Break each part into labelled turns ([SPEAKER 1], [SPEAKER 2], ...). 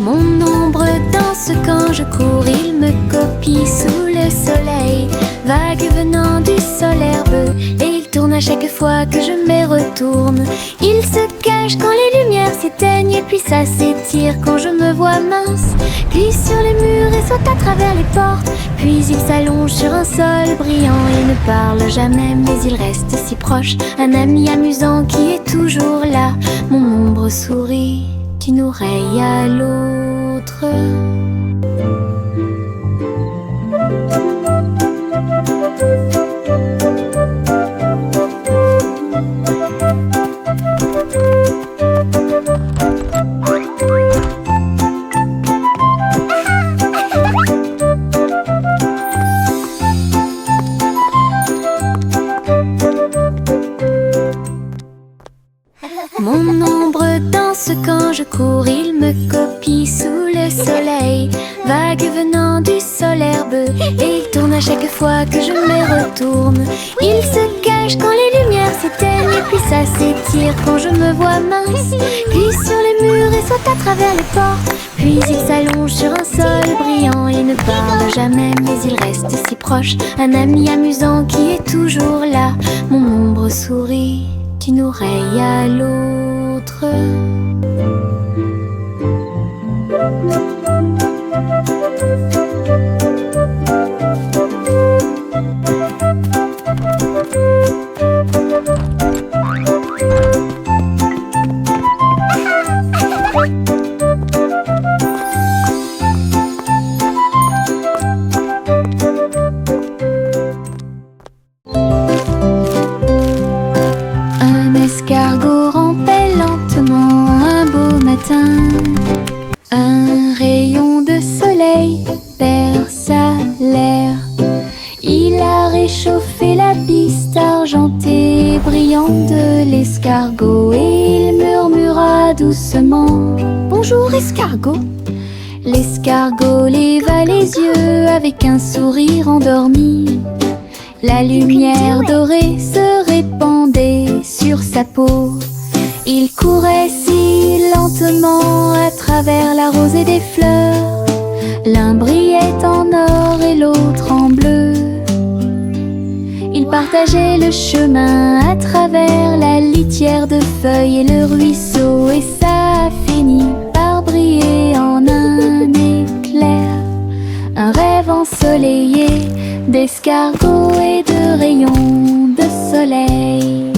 [SPEAKER 1] Mon ombre danse quand je cours, il me copie sous le soleil. Vague venant du sol herbeux, et il tourne à chaque fois que je me retourne. Il se cache quand les lumières s'éteignent, et puis ça s'étire quand je me vois mince. Glisse sur les murs et saute à travers les portes, puis il s'allonge sur un sol brillant. Il ne parle jamais mais il reste si proche, un ami amusant qui est toujours là. Mon ombre sourit d'une oreille à l'autre. Mon ombre danse quand je cours, il me copie sous le soleil. Vague venant du sol herbeux, et il tourne à chaque fois que je me retourne. Il se cache quand les lumières s'éteignent, et puis ça s'étire quand je me vois mince. Glisse sur les murs et saute à travers les portes, puis il s'allonge sur un sol brillant. Il ne parle jamais mais il reste si proche, un ami amusant qui est toujours là. Mon ombre sourit d'une oreille à l'autre. Un escargot rampait lentement un beau matin. Un rayon de soleil perça l'air. Il a réchauffé la piste argentée et brillante de l'escargot, et il murmura doucement: Bonjour escargot. L'escargot leva les yeux avec un sourire endormi. La lumière dorée se répandait sur sa peau. Il courait si lentement à travers la rosée des fleurs. L'un brillait en or et l'autre en bleu. Ils partageaient le chemin à travers la litière de feuilles et le ruisseau, et ça a fini par briller en un éclair. Un rêve ensoleillé d'escargots et de rayons de soleil.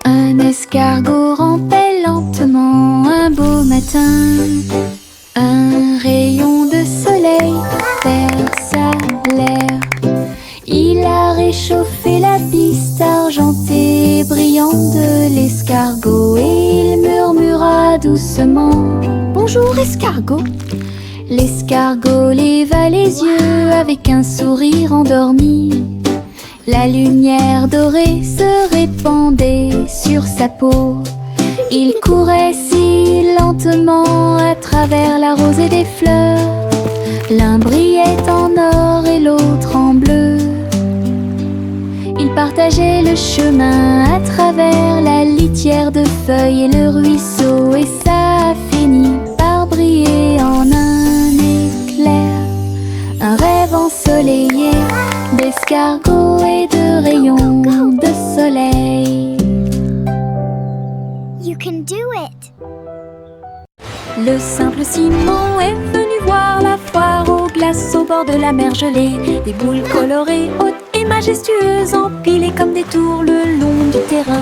[SPEAKER 1] Un escargot rampait lentement un beau matin. Un rayon de soleil perça l'air. Il a réchauffé la piste argentée et brillante de l'escargot, et il murmura doucement: Bonjour escargot. L'escargot leva les yeux avec un sourire endormi. La lumière dorée se répandait sur sa peau. Il courait si lentement à travers la rosée des fleurs. L'un brillait en or et l'autre en bleu. Ils partageaient le chemin à travers la litière de feuilles et le ruisseau, et ça a fini par briller en un éclair. Un rêve ensoleillé d'escargots et de rayons de soleil.
[SPEAKER 2] You can do it!
[SPEAKER 1] Le simple Simon est venu voir la foire aux glaces au bord de la mer gelée. Des boules colorées, hautes et majestueuses, empilées comme des tours le long du terrain.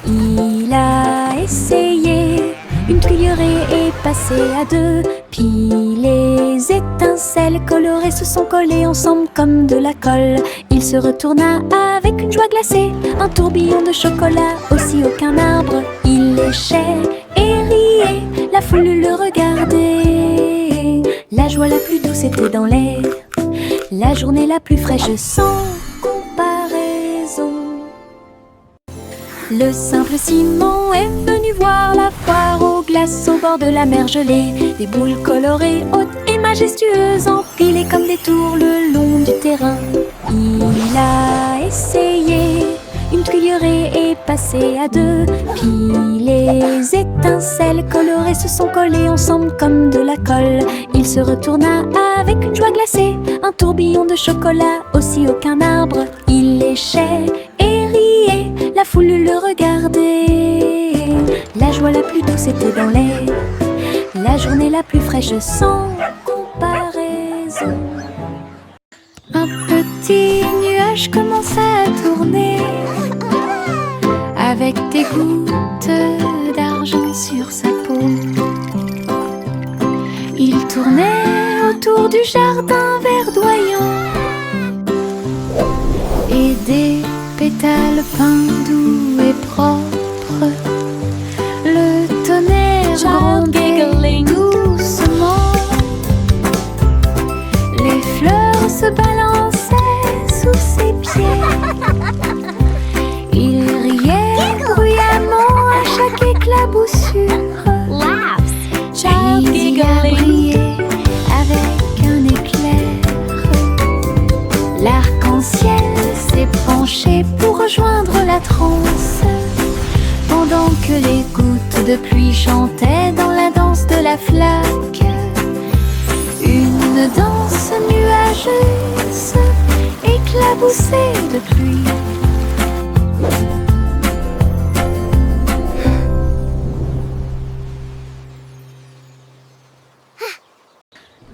[SPEAKER 1] Il a essayé une cuillerée et passé à deux, puis les étincelles colorées se sont collées ensemble comme de la colle. Il se retourna avec une joie glacée, un tourbillon de chocolat, aussi aucun arbre. Il léchait et riait, la foule le regardait. La joie la plus douce était dans l'air, la journée la plus fraîche sans comparaison. Le simple Simon est venu voir la foire aux glaces au bord de la mer gelée. Des boules colorées, hautes et majestueuses, empilées comme des tours le long du terrain. Il a essayé une cuillerée colorés et passés à deux. Puis les étincelles colorées se sont collées ensemble comme de la colle. Il se retourna avec une joie glacée, un tourbillon de chocolat aussi haut qu'un arbre. Il léchait et riait, la foule le regardait. La joie la plus douce était dans l'air, la journée la plus fraîche sans comparaison. Un petit nuage commença à tourner, avec des gouttes d'argent sur sa peau. Il tournait autour du jardin verdoyant, et des pétales peints doux et propres. Le tonnerre grondait doucement, les fleurs se balançaient sous ses pieds. Il riait bruyamment à chaque éclaboussure. Puis il a brillé avec un éclair. L'arc-en-ciel s'est penché pour rejoindre la transe, pendant que les gouttes de pluie chantaient dans la danse de la flaque. Une danse nuageuse, éclaboussée de pluie.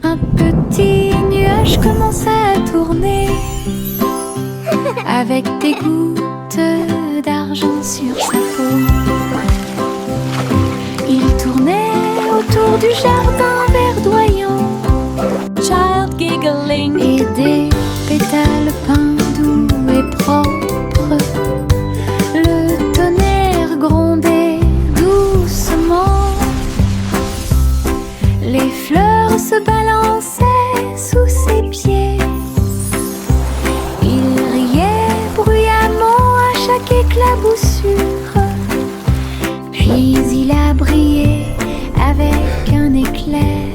[SPEAKER 1] Un petit nuage commença à tourner, avec des gouttes d'argent sur sa peau. Il tournait autour du jardin verdoyant, child giggling, et des pétales peints doux et propres. Le tonnerre grondait doucement, les fleurs se balançaient sous ses pieds. Il riait bruyamment à chaque éclaboussure. Puis il a brillé avec un éclair.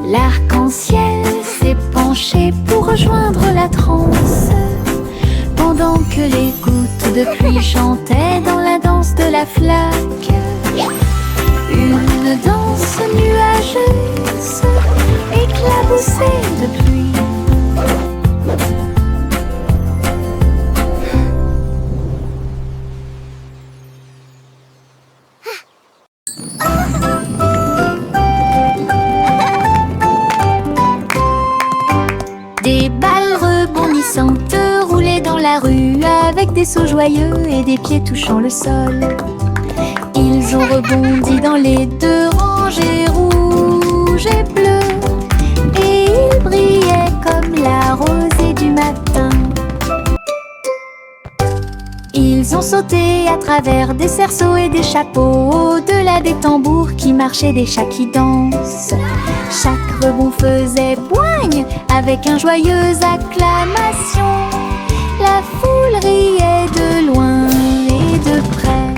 [SPEAKER 1] L'arc-en-ciel s'est penché pour rejoindre la transe, pendant que les gouttes de pluie chantaient dans la danse de la flaque. Une danse nuageuse, éclaboussée de pluie. Des balles rebondissantes roulaient dans la rue, avec des sauts joyeux et des pieds touchant le sol. Ils ont rebondi dans les deux rangées rouges et bleues, et ils brillaient comme la rosée du matin. Ils ont sauté à travers des cerceaux et des chapeaux, au-delà des tambours qui marchaient, des chats qui dansent. Chaque rebond faisait boigne avec un joyeuse acclamation. La foule riait de loin et de près.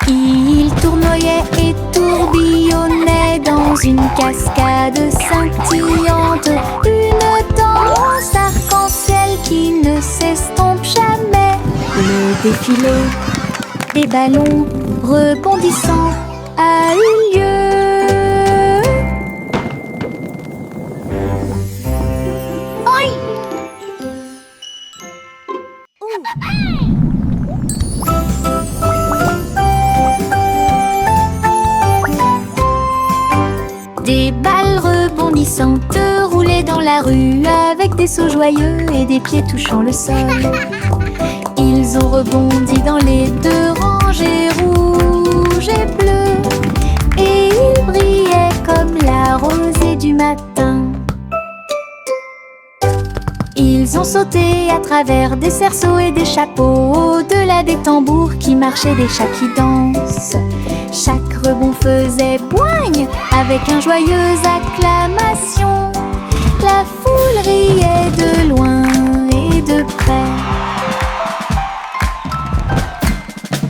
[SPEAKER 1] Il tournoyait et tourbillonnait dans une cascade scintillante, une danse arc-en-ciel qui ne s'estompe jamais. Le défilé des ballons rebondissants a eu lieu. Oi! Des balles rebondissantes roulaient dans la rue, avec des sauts joyeux et des pieds touchant le sol. Ils ont rebondi dans les deux rangées rouges et bleues, et ils brillaient comme la rosée du matin. Ils ont sauté à travers des cerceaux et des chapeaux, au-delà des tambours qui marchaient, des chats qui dansent. Chaque rebond faisait boigne avec un joyeuse acclamation. La foule riait de loin et de près.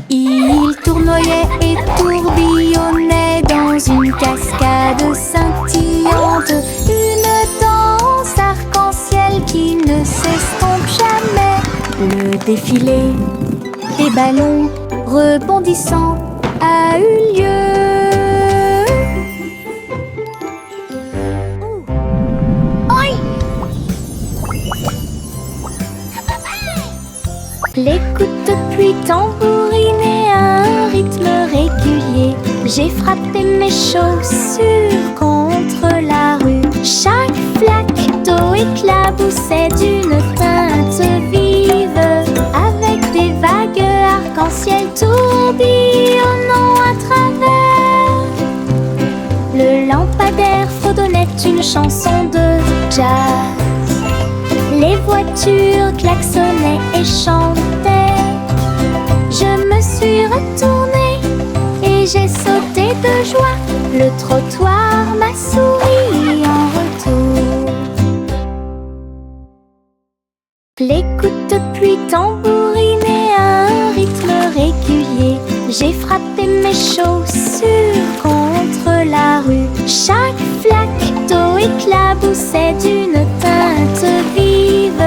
[SPEAKER 1] Il tournoyait et tourbillonnait dans une cascade scintillante, une danse arc-en-ciel qui ne s'estompe jamais. Le défilé des ballons rebondissants a eu lieu. Les coups de pluie tambourinaient à un rythme régulier. J'ai frappé mes chaussures contre la rue. Chaque flaque d'eau éclaboussait d'une teinte vive, avec des vagues arc-en-ciel tourbillonnant à travers. Le lampadaire fredonnait une chanson de jazz. Les voitures klaxonnaient et chantaient. Je me suis retournée et j'ai sauté de joie. Le trottoir m'a souri en retour. Les coups de pluie tambourinaient à un rythme régulier. J'ai frappé mes chaussures contre la rue. Chaque flaque d'eau éclaboussait d'une teinte vive,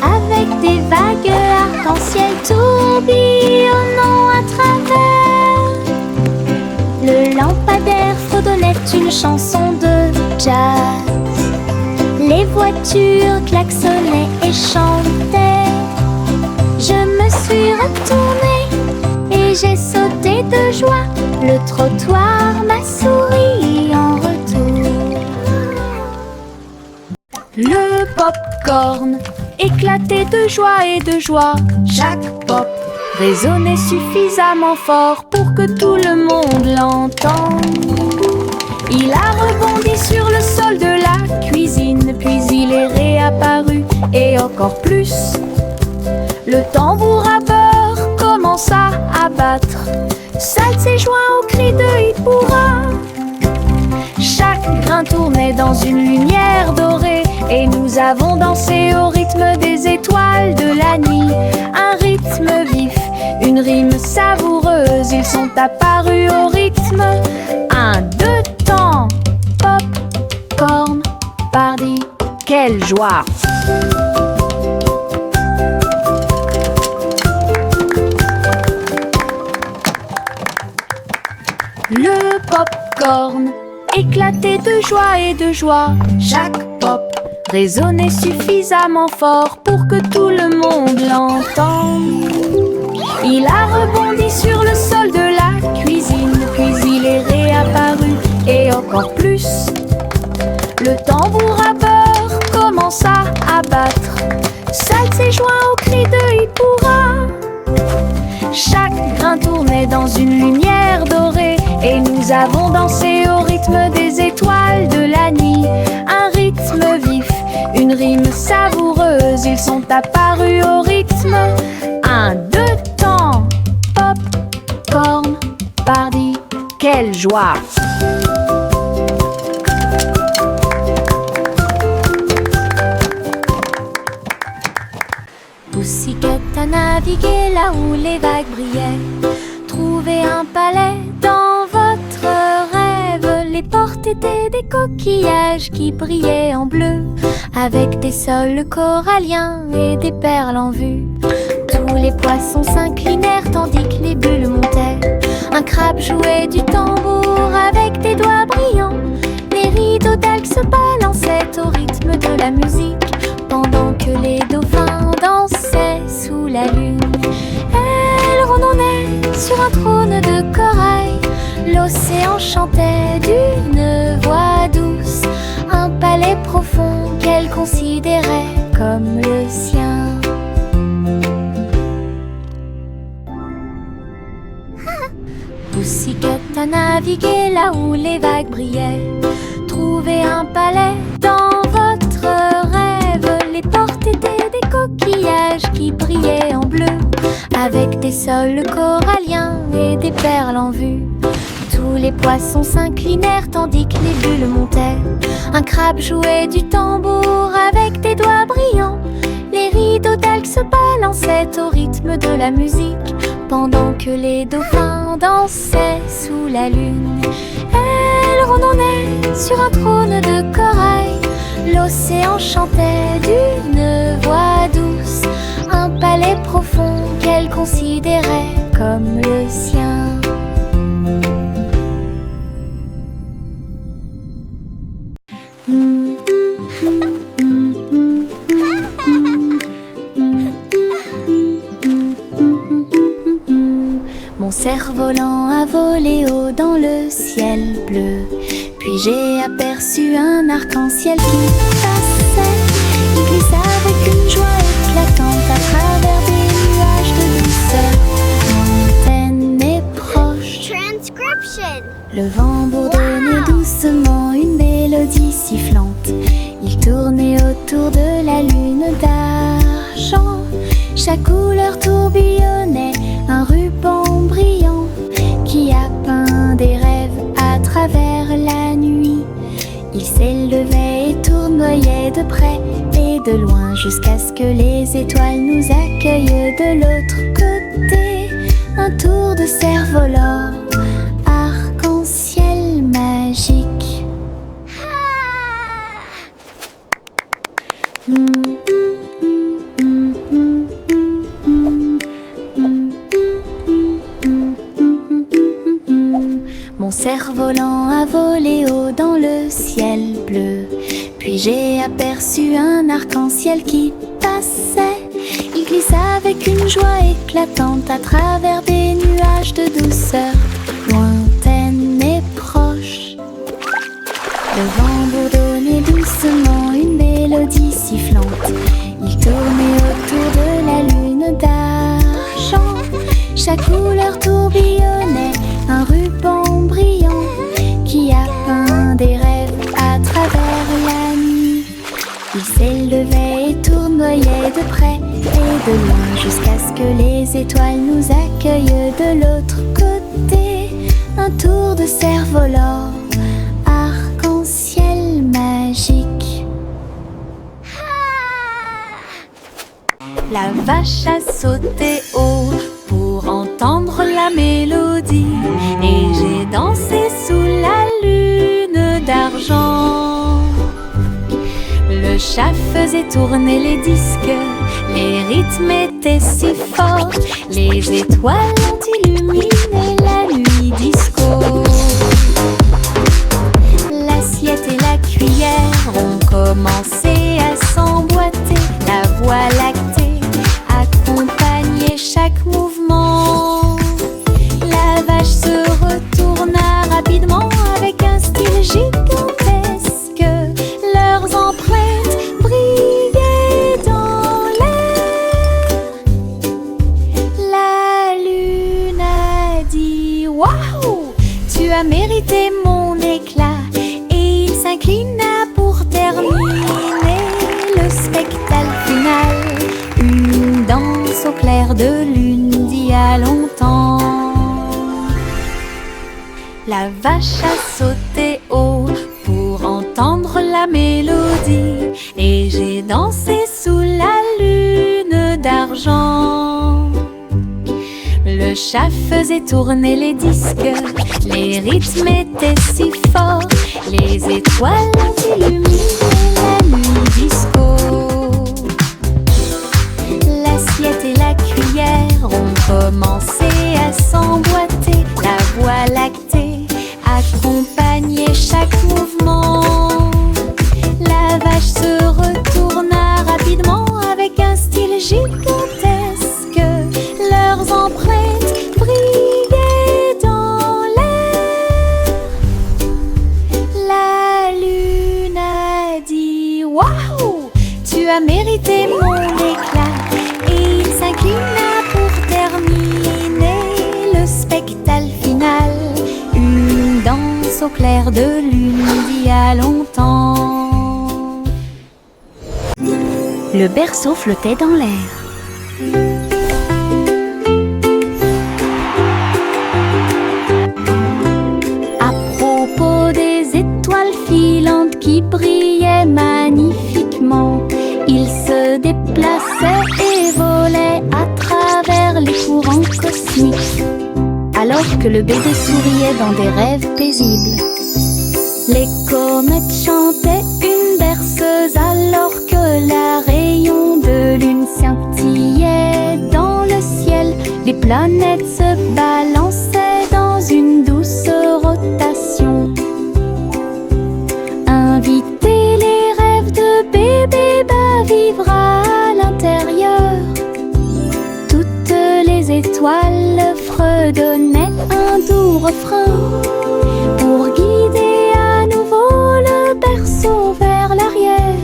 [SPEAKER 1] avec des vagues arc-en-ciel tourbillonnant à travers. Le lampadaire fredonnait une chanson de jazz. Les voitures klaxonnaient et chantaient. Je me suis retournée et j'ai sauté de joie. Le trottoir m'a souri en retour. Le pop-corn éclatait de joie et de joie. Chaque pop résonnait suffisamment fort pour que tout le monde l'entende. Il a rebondi sur le sol de la cuisine, puis il est réapparu et encore plus. Le tambour à beurre commença à battre. Salt s'est joint au cri de Hippoura. Chaque grain tournait dans une lumière dorée et nous avons dansé au rythme des étoiles de la nuit. Un rythme vif, une rime savoureuse, ils sont apparus au rythme. 1, 2 temps, pop, corn, party, quelle joie! Le pop-corn éclatait de joie et de joie. Chaque pop résonnait suffisamment fort pour que tout le monde l'entende. Il a rebondi sur le sol de la cuisine, puis il est réapparu et encore plus. Le tambour à beurre commença à battre. Salt s'est joint au cri de Hippoura. Chaque grain tournait dans une lumière dorée et nous avons dansé au rythme des étoiles de la nuit. Un rythme vif, une rime savoureuse, ils sont apparus au rythme. 1, 2 temps, pop, corn, party, quelle joie! Pussycat a navigué là où les vagues brillaient. Trouvez un palais dans votre rêve. Les portes étaient des coquillages qui brillaient en bleu, avec des sols coralliens et des perles en vue. Tous les poissons s'inclinèrent tandis que les bulles montaient. Un crabe jouait du tambour avec des doigts brillants. Les rideaux d'algues se balançaient au rythme de la musique, pendant que les dauphins dansaient sous la lune. Elle rondonnait sur un trône de corail. L'océan chantait d'une voix douce, un palais profond qu'elle considérait comme le sien. Pussycat a navigué là où les vagues brillaient. Trouvez un palais dans votre rêve. Les portes étaient des coquillages qui brillaient en bleu, avec des sols coralliens et des perles en vue. Tous les poissons s'inclinèrent tandis que les bulles montaient. Un crabe jouait du tambour avec des doigts brillants. Les rideaux d'algues se balançaient au rythme de la musique, pendant que les dauphins dansaient sous la lune. Elle rondonnait sur un trône de corail. L'océan chantait d'une voix douce, cerf-volant a volé haut dans le ciel bleu. Puis j'ai aperçu un arc-en-ciel qui passait. Il glissa avec une joie éclatante à travers des nuages de douceur, lointaine et proche.
[SPEAKER 2] Transcription.
[SPEAKER 1] Le vent bourdonnait doucement une mélodie sifflante. Il tournait autour de la lune d'argent. Chaque couleur tourbillonnait un ruban brillant qui a peint des rêves à travers la nuit. Il s'élevait et tournoyait de près et de loin jusqu'à ce que les étoiles nous accueillent de l'autre côté. Un tour de cerf-volant, arc-en-ciel magique. Mon cerf-volant a volé haut dans le ciel bleu. Puis j'ai aperçu un arc-en-ciel qui passait. Il glissa avec une joie éclatante à travers des nuages de douceur, lointaine et proche. Le vent bourdonnait doucement une mélodie sifflante. Il tournait autour de la lune d'argent. Chaque couleur tourbillonnait un ruban brillant qui a peint des rêves à travers la nuit. Il s'élevait et tournoyait de près et de loin jusqu'à ce que les étoiles nous accueillent de l'autre côté. Un tour de cerf-volant, arc-en-ciel magique. La vache a sauté haut pour entendre la mélodie, et j'ai dansé sous la lune d'argent. Le chat faisait tourner les disques, les rythmes étaient si forts, les étoiles ont illuminé la nuit disco. L'assiette et la cuillère ont commencé à s'emboîter, la voie lactée accompagnait chaque mouvement. La vache se retourna rapidement avec un style gigantesque. Leurs empreintes brillaient dans l'air. La lune a dit: waouh, tu as mérité mon éclat. Et il s'inclina pour terminer le spectacle final. Une danse au clair de lune d'il y a longtemps. La vache a sauté haut pour entendre la mélodie, et j'ai dansé sous la lune d'argent. Le chat faisait tourner les disques, les rythmes étaient si forts, les étoiles ont illuminé la nuit disco. L'assiette et la cuillère ont commencé à s'emboîter, la voie lactée accompagnait chaque mouvement. La vache se retourna rapidement avec un style gigantesque. Leurs empreintes brillaient dans l'air. La lune a dit: waouh, tu as mérité mon éclat. Et il s'inclina pour terminer le spectacle final. Une danse au clair de lune d'il y a longtemps. Le berceau flottait dans l'air. À propos des étoiles filantes qui brillaient magnifiquement, ils se déplaçaient et volaient à travers les courants cosmiques, alors que le bébé souriait dans des rêves paisibles. Les comètes chantaient une berceuse alors que la rayon de lune scintillait dans le ciel. Les planètes se balançaient dans une douce rotation. Invitez les rêves de bébé à vivre à l'intérieur. Toutes les étoiles fredonnait un doux refrain pour guider à nouveau le berceau vers l'arrière.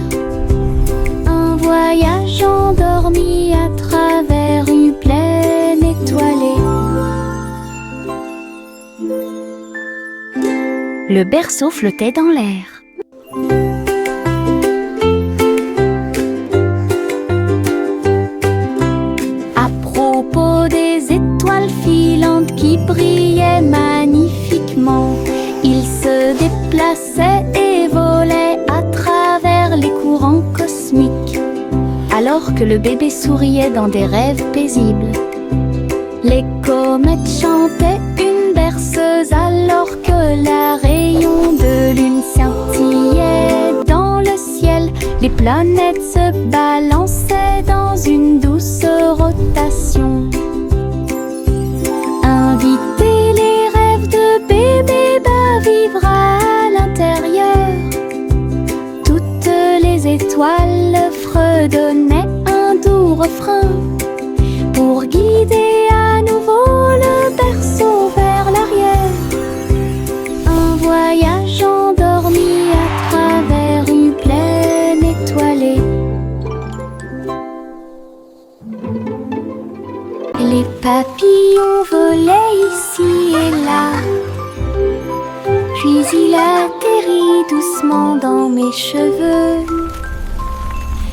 [SPEAKER 1] Un voyage endormi à travers une plaine étoilée.
[SPEAKER 2] Le berceau flottait dans l'air.
[SPEAKER 1] À propos des étoiles filantes qui brillaient magnifiquement, ils se déplaçaient et volaient à travers les courants cosmiques, alors que le bébé souriait dans des rêves paisibles. Les comètes chantaient une berceuse alors que la rayon de lune scintillait dans le ciel. Les planètes se balançaient dans une douce rotation. Inviter les rêves de bébé à vivre à l'intérieur. Toutes les étoiles fredonnaient un doux refrain pour guider à nouveau le berceau vers l'arrière. Un voyage endormi à travers une plaine étoilée. Les papillons volaient ici et là, puis il atterrit doucement dans mes cheveux.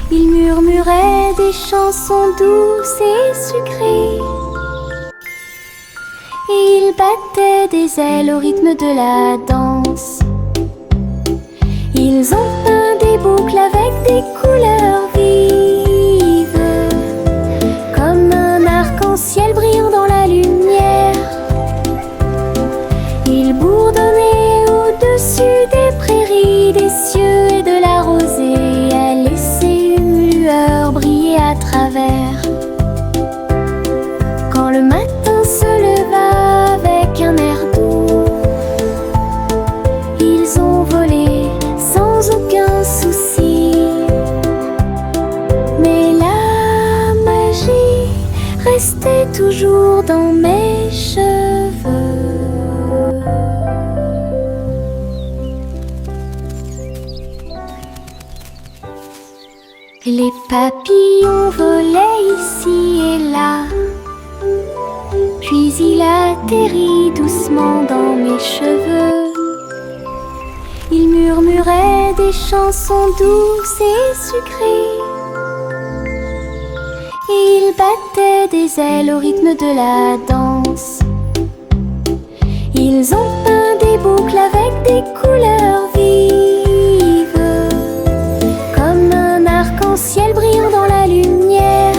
[SPEAKER 1] Il murmurait des chansons douces et sucrées, et il battait des ailes au rythme de la danse. Ils ont peint des boucles avec des couleurs vives, comme un arc-en-ciel brillant dans la lumière. Ils bourdonnaient au-dessus des prairies, des cieux et de la rosée, à laisser une lueur briller à travers. Quand le matin se leva avec un air doux, ils ont volé sans aucun souci. Mais la magie restait toujours dans mes cheveux. Les papillons volaient ici et là, puis il atterrit doucement dans mes cheveux. Il murmurait des chansons douces et sucrées, et il battait des ailes au rythme de la danse. Ils ont peint des boucles avec des couleurs vives, comme un arc-en-ciel brillant dans la lumière.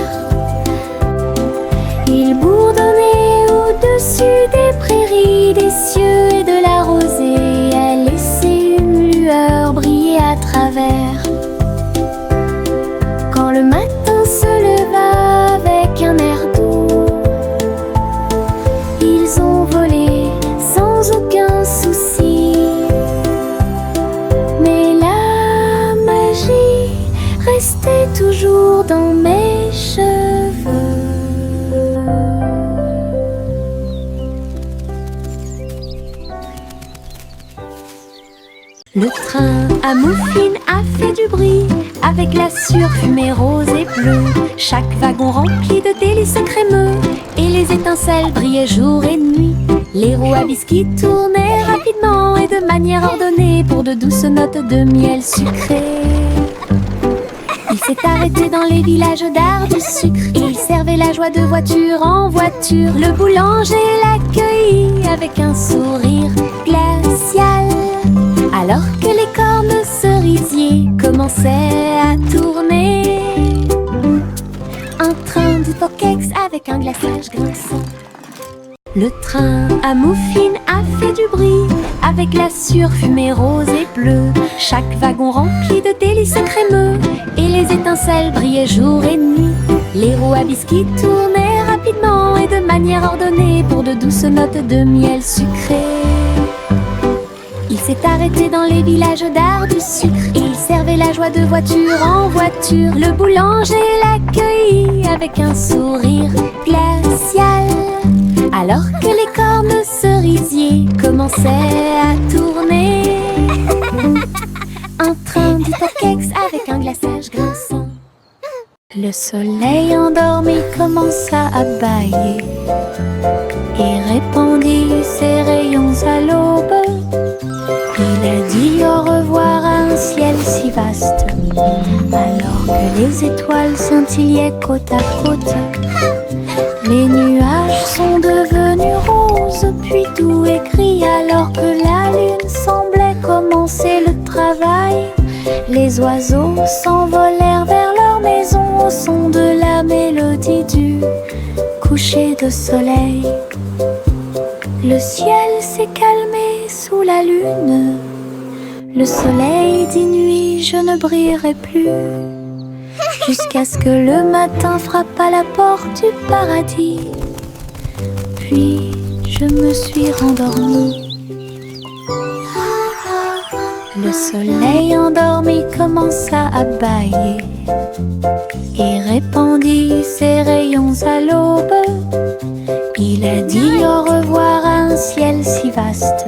[SPEAKER 1] Ils bourdonnaient au-dessus des prairies, des cieux et de la rosée, à laisser une lueur briller à travers. Quand le matin se leva avec un air doux, ils ont volé sans aucun souci. Mais la magie restait toujours dans mes cheveux. Le train à moufine a fait du bruit avec la surfumée rose et bleue. Chaque wagon rempli de délices crémeux, et les étincelles brillaient jour et nuit. Les roues à biscuits tournaient rapidement et de manière ordonnée pour de douces notes de miel sucré. Il s'est arrêté dans les villages d'art du sucre, et il servait la joie de voiture en voiture. Le boulanger l'accueillit avec un sourire glacial, alors que les cornes cerisiers commençaient à tourner. Un train de Pokéx avec un glaçage grinçant. Le train à moufine a fait du bruit avec la surfumée rose et bleue. Chaque wagon rempli de délices crémeux, et les étincelles brillaient jour et nuit. Les roues à biscuits tournaient rapidement et de manière ordonnée pour de douces notes de miel sucré. Il s'est arrêté dans les villages d'art du sucre, et il servait la joie de voiture en voiture. Le boulanger l'accueillit avec un sourire glacial, alors Alors que les cornes cerisiers commençaient à tourner. Un train d'hypokex avec un glaçage grinçant. Le soleil endormi commença à bâiller et répandit ses rayons à l'aube. Il a dit au revoir à un ciel si vaste, alors que les étoiles scintillaient côte à côte. Les nuages sont devenus roses, puis doux et gris, alors que la lune semblait commencer le travail. Les oiseaux s'envolèrent vers leur maison au son de la mélodie du coucher de soleil. Le ciel s'est calmé sous la lune. Le soleil dit nuit, je ne brillerai plus. Jusqu'à ce que le matin frappe à la porte du paradis. Puis je me suis rendormie. Le soleil endormi commença à bâiller et répandit ses rayons à l'aube. Il a dit au revoir à un ciel si vaste,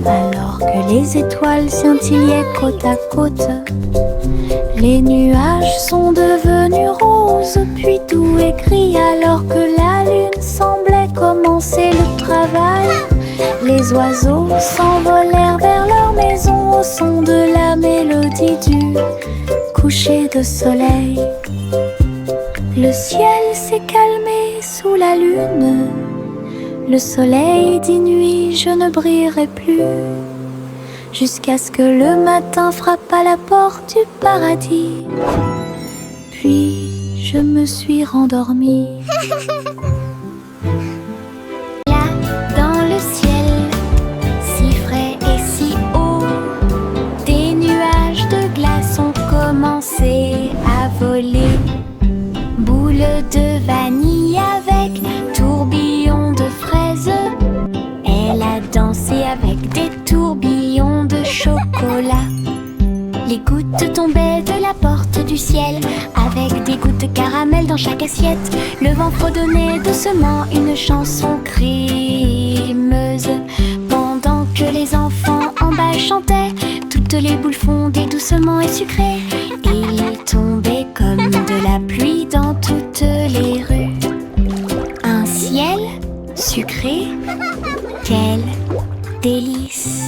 [SPEAKER 1] alors que les étoiles scintillaient côte à côte. Les nuages sont devenus roses, puis doux et gris, alors que la lune semblait commencer le travail. Les oiseaux s'envolèrent vers leur maison au son de la mélodie du coucher de soleil. Le ciel s'est calmé sous la lune. Le soleil dit nuit, je ne brillerai plus. Jusqu'à ce que le matin frappe à la porte du paradis. Puis je me suis rendormie. Là, dans le ciel, si frais et si haut, des nuages de glace ont commencé à voler. Boules de vanille avec tourbillons de fraises. Elle a dansé avec des tourbillons de chocolat. Les gouttes tombaient de la porte du ciel, avec des gouttes de caramel dans chaque assiette. Le vent fredonnait doucement une chanson crémeuse. Pendant que les enfants en bas chantaient, toutes les boules fondaient doucement et sucrées. Il tombait comme de la pluie dans toutes les rues. Un ciel sucré, quel délice!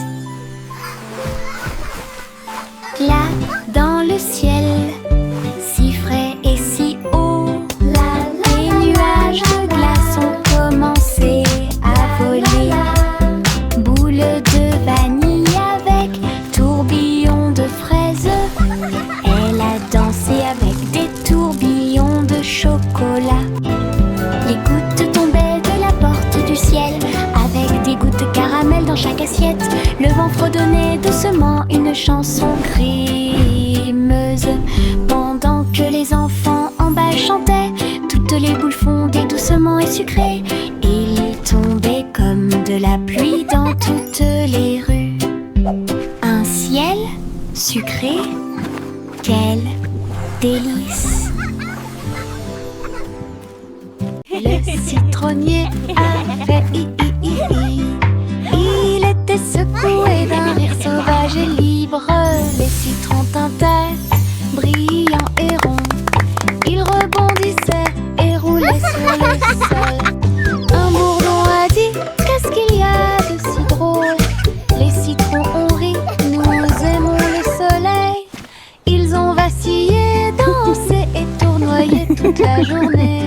[SPEAKER 1] Là, dans le ciel, si frais et si haut, les nuages de glace ont commencé à voler. Boules de vanille avec tourbillons de fraises. Elle a dansé avec des tourbillons de chocolat. Les gouttes tombaient de la porte du ciel, avec des gouttes de caramel dans chaque assiette. Le vent fredonnait doucement une chanson crémeuse. Pendant que les enfants en bas chantaient, toutes les boules fondaient doucement et sucrées. Il tombait comme de la pluie dans toutes les rues. Un ciel sucré, quel délice! Le citronnier a fait hi-hi-hi-hi. Il était secoué d'un rire sauvage et libre. Les citrons tintaient, brillants et ronds. Ils rebondissaient et roulaient sur le sol. Un bourdon a dit: qu'est-ce qu'il y a de si drôle? Les citrons ont ri, nous aimons le soleil. Ils ont vacillé, dansé et tournoyé toute la journée.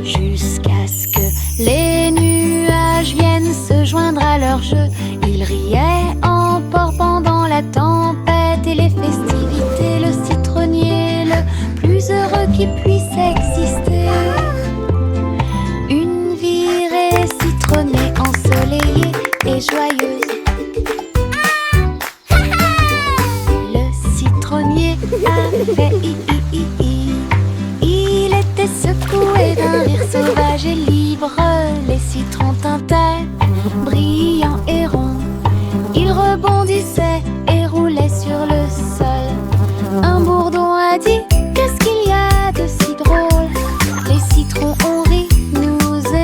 [SPEAKER 1] Jusqu'à ce que les nuages viennent se joindre à leur jeu. Ils riaient en port pendant la tempête et les festivités. Le citronnier le plus heureux qui puisse exister. Une virée citronnée, ensoleillée et joyeuse. Le citronnier a fait hi-hi-hi-hi. Il était secoué d'un rire sauvage et libre. Les citrons tintaient, brillants et ronds. Ils rebondissaient et roulaient sur le sol. Un bourdon a dit: qu'est-ce qu'il y a de si drôle? Les citrons ont ri, nous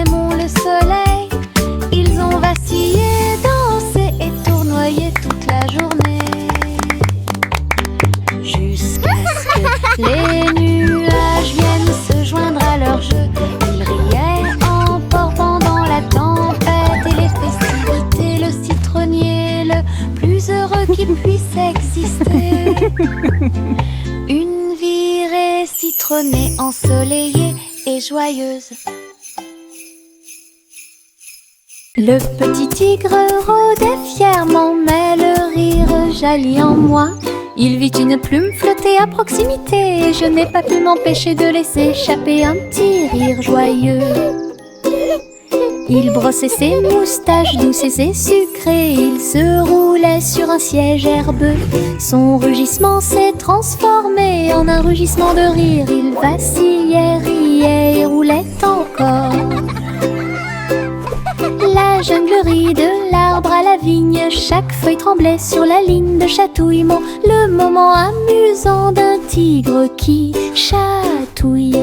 [SPEAKER 1] journée ensoleillée et joyeuse. Le petit tigre rôdait fièrement, mais le rire jaillit en moi. Il vit une plume flotter à proximité, et je n'ai pas pu m'empêcher de laisser échapper un petit rire joyeux. Il brossait ses moustaches douces et sucrées, il se roulait sur un siège herbeux. Son rugissement s'est transformé en un rugissement de rire. Il vacillait, riait et roulait encore. La jungle rit de l'arbre à la vigne, chaque feuille tremblait sur la ligne de chatouillement. Le moment amusant d'un tigre qui chatouille.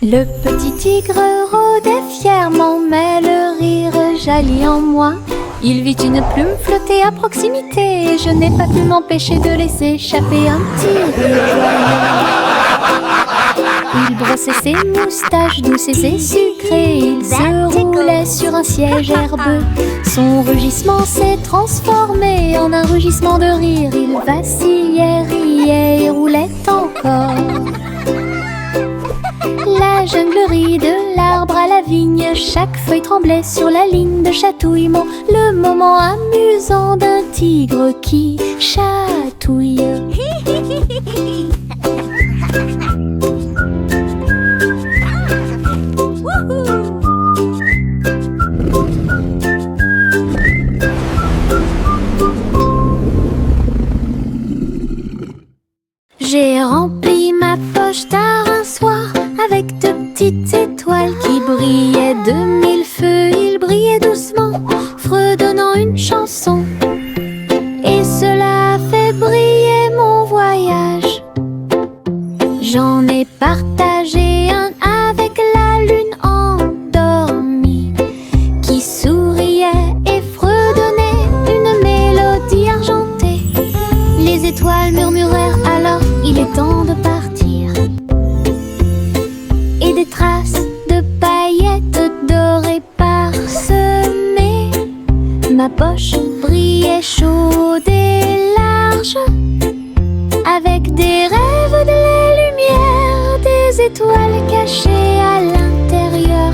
[SPEAKER 1] Le petit tigre rôdait fièrement, mais le rire jaillit en moi. Il vit une plume flotter à proximité, et je n'ai pas pu m'empêcher de laisser échapper un petit rire joyeux. Il brossait ses moustaches douces et sucrées, il se roulait sur un siège herbeux. Son rugissement s'est transformé en un rugissement de rire. Il vacillait, riait et roulait encore. La jungle rit de l'arbre à la vigne, chaque feuille tremblait sur la ligne de chatouillement. Le moment amusant d'un tigre qui chatouille. J'ai rempli ma poche tard un soir avec de petites étoiles qui brillaient de mille feux. Ils brillaient doucement, fredonnant une chanson, et cela a fait briller mon voyage. J'en ai partagé un avec la lune endormie, qui souriait et fredonnait une mélodie argentée. Les étoiles murmurèrent alors, il est temps de partir. Et des traces de paillettes dorées parsemées. Ma poche brillait chaude et large, avec des rêves, de la lumière, des étoiles cachées à l'intérieur.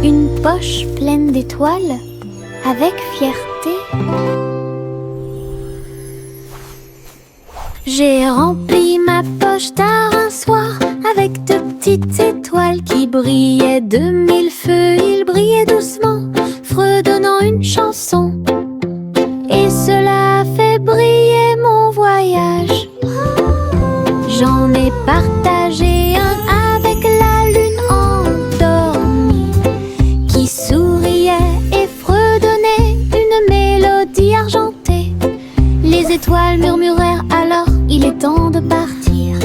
[SPEAKER 1] Une poche pleine d'étoiles, avec fierté. J'ai rempli ma poche tard un soir avec de petites étoiles qui brillaient de mille feux. Ils brillaient doucement, fredonnant une chanson, et cela a fait briller mon voyage. J'en ai partagé un avec la lune endormie, qui souriait et fredonnait une mélodie argentée. Les étoiles murmurèrent alors, il est temps de partir.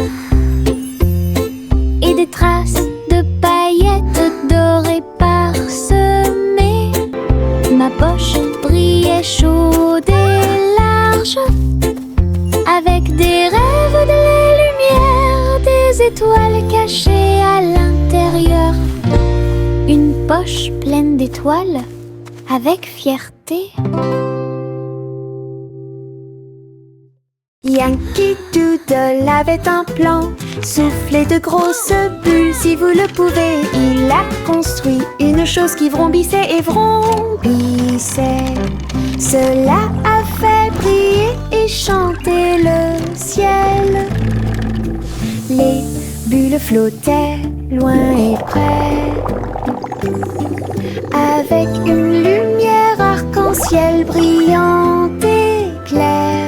[SPEAKER 1] Et des traces de paillettes dorées parsemées. Ma poche brillait chaude et large, avec des rêves, de la lumière, des étoiles cachées à l'intérieur. Une poche pleine d'étoiles, avec fierté. Yankee Doodle avait un plan, souffler de grosses bulles si vous le pouvez. Il a construit une chose qui vrombissait et vrombissait. Cela a fait briller et chanter le ciel. Les bulles flottaient loin et près, avec une lumière arc-en-ciel brillante et claire.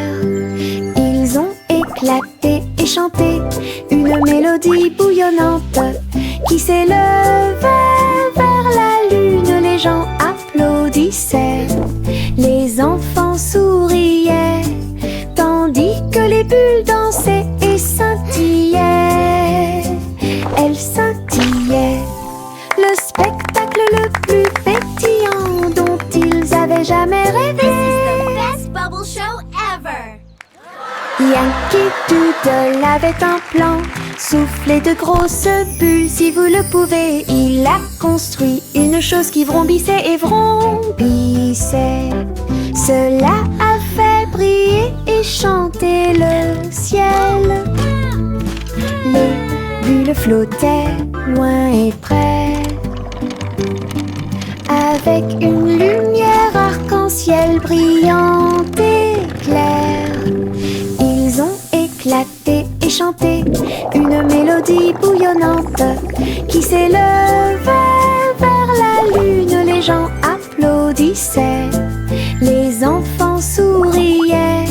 [SPEAKER 1] Ils ont éclaté et chanté une mélodie bouillonnante qui s'élevait vers la lune. Les gens applaudissaient, les enfants souriaient, tandis que les bulles dansaient et scintillaient. Elles scintillaient, le spectacle le plus pétillant dont ils avaient jamais rêvé.
[SPEAKER 3] Bubble show ever.
[SPEAKER 1] Yankee Doodle avait un plan, Soufflez de grosses bulles si vous le pouvez. Il a construit une chose qui vrombissait et vrombissait. Cela a fait briller et chanter le ciel. Les bulles flottaient loin et près, avec une lumière arc-en-ciel brillante et claire. Ils ont éclaté et chanté une mélodie bouillonnante qui s'élevait vers la lune. Les gens applaudissaient, les enfants souriaient,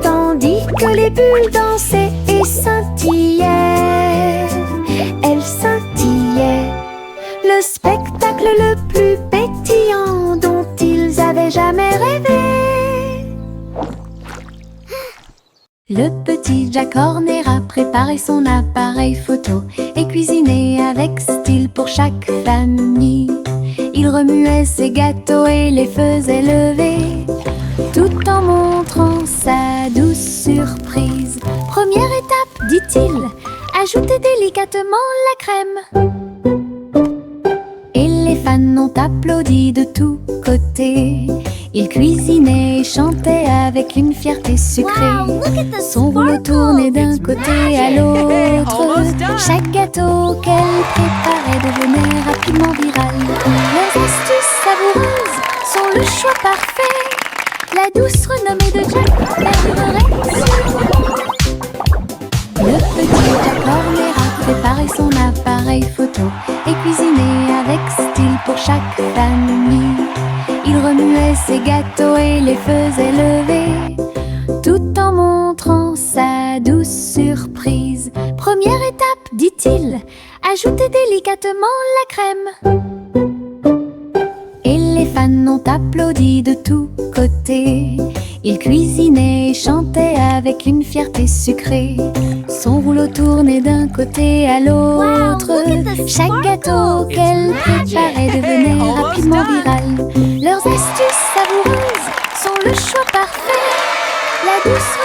[SPEAKER 1] tandis que les bulles dansaient et scintillaient. Elles scintillaient, le spectacle le plus pétillant dont ils avaient jamais rêvé. Le petit Jack Horner a préparé son appareil photo et cuisiné avec style pour chaque famille. Il remuait ses gâteaux et les faisait lever, tout en montrant sa douce surprise. Première étape, dit-il, ajoutez délicatement la crème. Et les fans ont applaudi de tous côtés. Il cuisinait et chantait avec une fierté sucrée. Son rouleau tournait d'un côté à l'autre. Chaque gâteau qu'elle préparait devenait rapidement viral. Leurs astuces savoureuses sont le choix parfait. La douce renommée de Jack perdurerait sûrement. Le petit Jack Horner a préparé son appareil photo et cuisiné avec style pour chaque famille. Il remuait ses gâteaux et les faisait lever, tout en montrant sa douce surprise. Première étape, dit-il, ajoutez délicatement la crème. Et les fans ont applaudi de tous côtés. Il cuisinait et chantait avec une fierté sucrée. Son rouleau tournait d'un côté à l'autre. Chaque gâteau qu'elle préparait devenait rapidement viral. Leurs astuces savoureuses sont le choix parfait. La douce